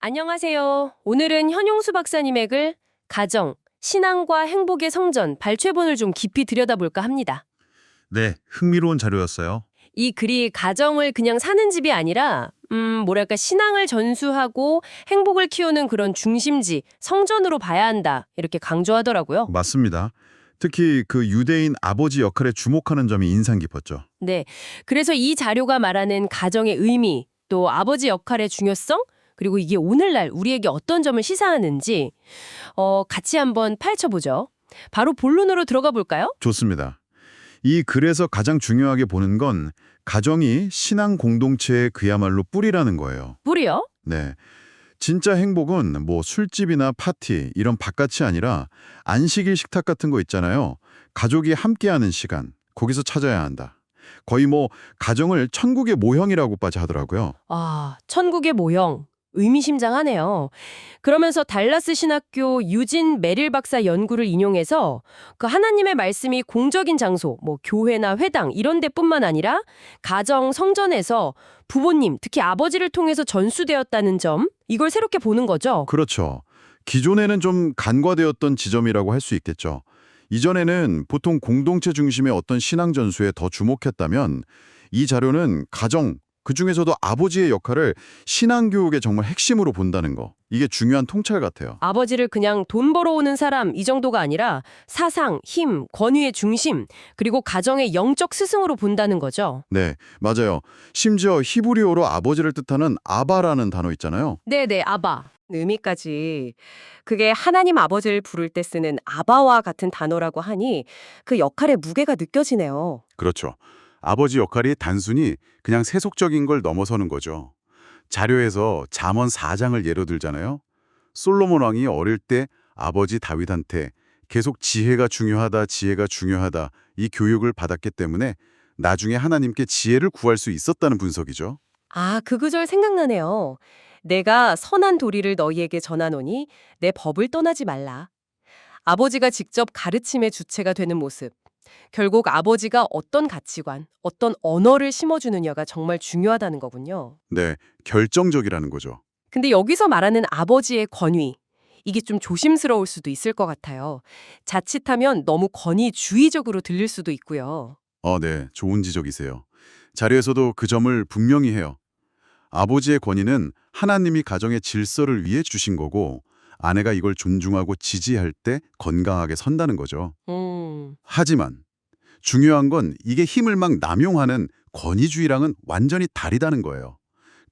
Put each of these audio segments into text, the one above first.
안녕하세요. 오늘은 현용수 박사님의 글 가정, 신앙과 행복의 성전 발췌본을 좀 깊이 들여다볼까 합니다. 네, 흥미로운 자료였어요. 이 글이 가정을 그냥 사는 집이 아니라 뭐랄까 신앙을 전수하고 행복을 키우는 그런 중심지, 성전으로 봐야 한다. 이렇게 강조하더라고요. 맞습니다. 특히 그 유대인 아버지 역할에 주목하는 점이 인상 깊었죠. 네. 그래서 이 자료가 말하는 가정의 의미, 또 아버지 역할의 중요성, 그리고 이게 오늘날 우리에게 어떤 점을 시사하는지 같이 한번 파헤쳐보죠. 바로 본론으로 들어가 볼까요? 좋습니다. 이 글에서 가장 중요하게 보는 건 가정이 신앙 공동체의 그야말로 뿌리라는 거예요. 뿌리요? 네. 진짜 행복은 뭐 술집이나 파티 이런 바깥이 아니라 안식일 식탁 같은 거 있잖아요. 가족이 함께하는 시간, 거기서 찾아야 한다. 거의 뭐 가정을 천국의 모형이라고까지 하더라고요. 아, 천국의 모형. 의미심장하네요. 그러면서 달라스 신학교 유진 메릴 박사 연구를 인용해서 그 하나님의 말씀이 공적인 장소, 뭐 교회나 회당 이런 데뿐만 아니라 가정, 성전에서 부모님, 특히 아버지를 통해서 전수되었다는 점, 이걸 새롭게 보는 거죠. 그렇죠. 기존에는 좀 간과되었던 지점이라고 할 수 있겠죠. 이전에는 보통 공동체 중심의 어떤 신앙 전수에 더 주목했다면 이 자료는 가정, 그중에서도 아버지의 역할을 신앙 교육의 정말 핵심으로 본다는 거. 이게 중요한 통찰 같아요. 아버지를 그냥 돈 벌어오는 사람 이 정도가 아니라 사상, 힘, 권위의 중심, 그리고 가정의 영적 스승으로 본다는 거죠. 네, 맞아요. 심지어 히브리어로 아버지를 뜻하는 아바라는 단어 있잖아요. 네네, 아바. 의미까지 그게 하나님 아버지를 부를 때 쓰는 아바와 같은 단어라고 하니 그 역할의 무게가 느껴지네요. 그렇죠. 아버지 역할이 단순히 그냥 세속적인 걸 넘어서는 거죠. 자료에서 잠언 4장을 예로 들잖아요. 솔로몬 왕이 어릴 때 아버지 다윗한테 계속 지혜가 중요하다, 지혜가 중요하다 이 교육을 받았기 때문에 나중에 하나님께 지혜를 구할 수 있었다는 분석이죠. 아, 그 구절 생각나네요. 내가 선한 도리를 너희에게 전하노니 내 법을 떠나지 말라. 아버지가 직접 가르침의 주체가 되는 모습. 결국 아버지가 어떤 가치관, 어떤 언어를 심어주느냐가 정말 중요하다는 거군요. 네, 결정적이라는 거죠. 근데 여기서 말하는 아버지의 권위, 이게 좀 조심스러울 수도 있을 것 같아요. 자칫하면 너무 권위주의적으로 들릴 수도 있고요. 네, 좋은 지적이세요. 자료에서도 그 점을 분명히 해요. 아버지의 권위는 하나님이 가정의 질서를 위해 주신 거고 아내가 이걸 존중하고 지지할 때 건강하게 선다는 거죠. 하지만 중요한 건 이게 힘을 막 남용하는 권위주의랑은 완전히 다르다는 거예요.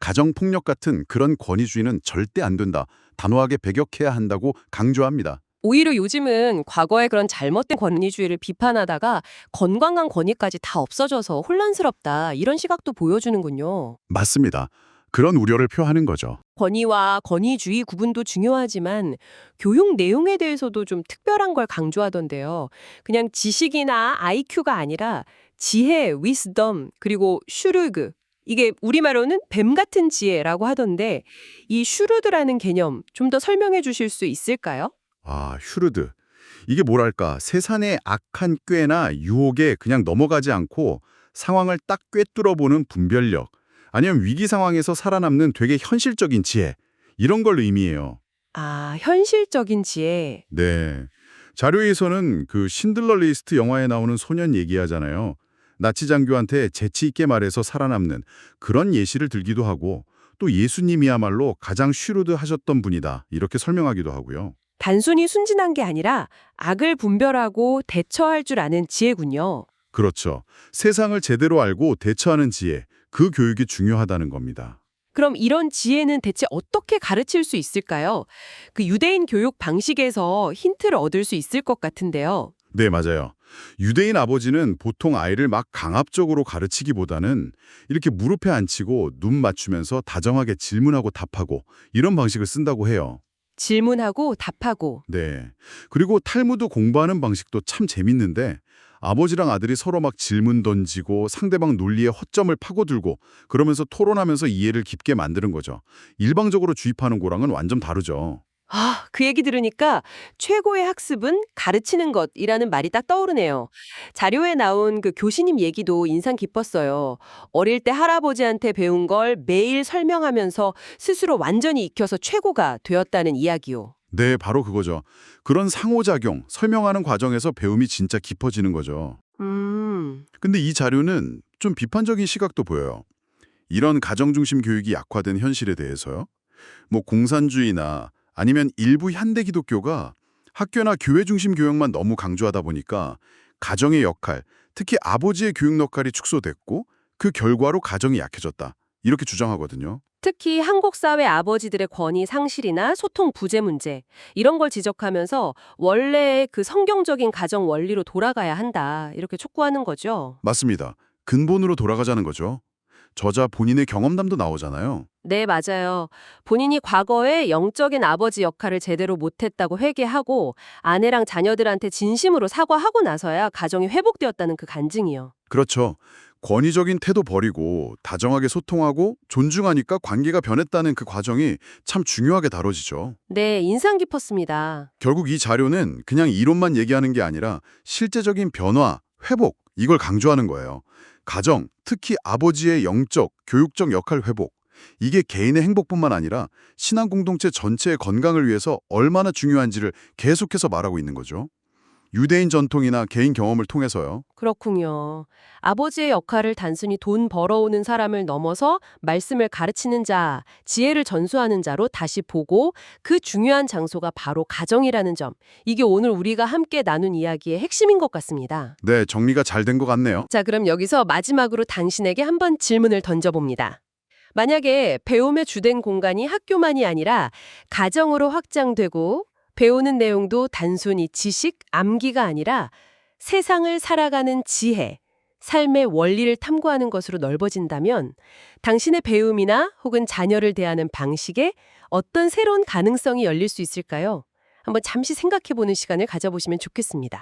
가정폭력 같은 그런 권위주의는 절대 안 된다. 단호하게 배격해야 한다고 강조합니다. 오히려 요즘은 과거의 그런 잘못된 권위주의를 비판하다가 건강한 권위까지 다 없어져서 혼란스럽다. 이런 시각도 보여주는군요. 맞습니다. 그런 우려를 표하는 거죠. 권위와 권위주의 구분도 중요하지만 교육 내용에 대해서도 좀 특별한 걸 강조하던데요. 그냥 지식이나 IQ가 아니라 지혜, wisdom, 그리고 슈르그. 이게 우리말로는 뱀 같은 지혜라고 하던데 이 슈르드라는 개념 좀 더 설명해 주실 수 있을까요? 슈르드. 이게 뭐랄까, 세상의 악한 꾀나 유혹에 그냥 넘어가지 않고 상황을 딱 꿰뚫어보는 분별력, 아니면 위기 상황에서 살아남는 되게 현실적인 지혜, 이런 걸 의미해요. 아, 현실적인 지혜. 네. 자료에서는 그 신들러 리스트 영화에 나오는 소년 얘기하잖아요. 나치 장교한테 재치 있게 말해서 살아남는 그런 예시를 들기도 하고 또 예수님이야말로 가장 슈르드 하셨던 분이다. 이렇게 설명하기도 하고요. 단순히 순진한 게 아니라 악을 분별하고 대처할 줄 아는 지혜군요. 그렇죠. 세상을 제대로 알고 대처하는 지혜, 그 교육이 중요하다는 겁니다. 그럼 이런 지혜는 대체 어떻게 가르칠 수 있을까요? 그 유대인 교육 방식에서 힌트를 얻을 수 있을 것 같은데요. 네, 맞아요. 유대인 아버지는 보통 아이를 막 강압적으로 가르치기보다는 이렇게 무릎에 앉히고 눈 맞추면서 다정하게 질문하고 답하고 이런 방식을 쓴다고 해요. 질문하고 답하고. 네. 그리고 탈무드 공부하는 방식도 참 재밌는데 아버지랑 아들이 서로 막 질문 던지고 상대방 논리에 허점을 파고들고 그러면서 토론하면서 이해를 깊게 만드는 거죠. 일방적으로 주입하는 거랑은 완전 다르죠. 그 얘기 들으니까 최고의 학습은 가르치는 것이라는 말이 딱 떠오르네요. 자료에 나온 그 교수님 얘기도 인상 깊었어요. 어릴 때 할아버지한테 배운 걸 매일 설명하면서 스스로 완전히 익혀서 최고가 되었다는 이야기요. 네, 바로 그거죠. 그런 상호작용, 설명하는 과정에서 배움이 진짜 깊어지는 거죠. 근데 이 자료는 좀 비판적인 시각도 보여요. 이런 가정중심 교육이 약화된 현실에 대해서요. 뭐 공산주의나 아니면 일부 현대 기독교가 학교나 교회 중심 교육만 너무 강조하다 보니까 가정의 역할, 특히 아버지의 교육 역할이 축소됐고 그 결과로 가정이 약해졌다. 이렇게 주장하거든요. 특히 한국 사회 아버지들의 권위 상실이나 소통 부재 문제 이런 걸 지적하면서 원래의 그 성경적인 가정 원리로 돌아가야 한다 이렇게 촉구하는 거죠. 맞습니다. 근본으로 돌아가자는 거죠. 저자 본인의 경험담도 나오잖아요. 네, 맞아요. 본인이 과거에 영적인 아버지 역할을 제대로 못했다고 회개하고 아내랑 자녀들한테 진심으로 사과하고 나서야 가정이 회복되었다는 그 간증이요. 그렇죠. 권위적인 태도 버리고 다정하게 소통하고 존중하니까 관계가 변했다는 그 과정이 참 중요하게 다뤄지죠. 네, 인상 깊었습니다. 결국 이 자료는 그냥 이론만 얘기하는 게 아니라 실제적인 변화, 회복, 이걸 강조하는 거예요. 가정, 특히 아버지의 영적, 교육적 역할 회복. 이게 개인의 행복뿐만 아니라 신앙 공동체 전체의 건강을 위해서 얼마나 중요한지를 계속해서 말하고 있는 거죠. 유대인 전통이나 개인 경험을 통해서요. 그렇군요. 아버지의 역할을 단순히 돈 벌어오는 사람을 넘어서 말씀을 가르치는 자, 지혜를 전수하는 자로 다시 보고 그 중요한 장소가 바로 가정이라는 점. 이게 오늘 우리가 함께 나눈 이야기의 핵심인 것 같습니다. 네, 정리가 잘 된 것 같네요. 자, 그럼 여기서 마지막으로 당신에게 한번 질문을 던져봅니다. 만약에 배움의 주된 공간이 학교만이 아니라 가정으로 확장되고 배우는 내용도 단순히 지식, 암기가 아니라 세상을 살아가는 지혜, 삶의 원리를 탐구하는 것으로 넓어진다면 당신의 배움이나 혹은 자녀를 대하는 방식에 어떤 새로운 가능성이 열릴 수 있을까요? 한번 잠시 생각해보는 시간을 가져보시면 좋겠습니다.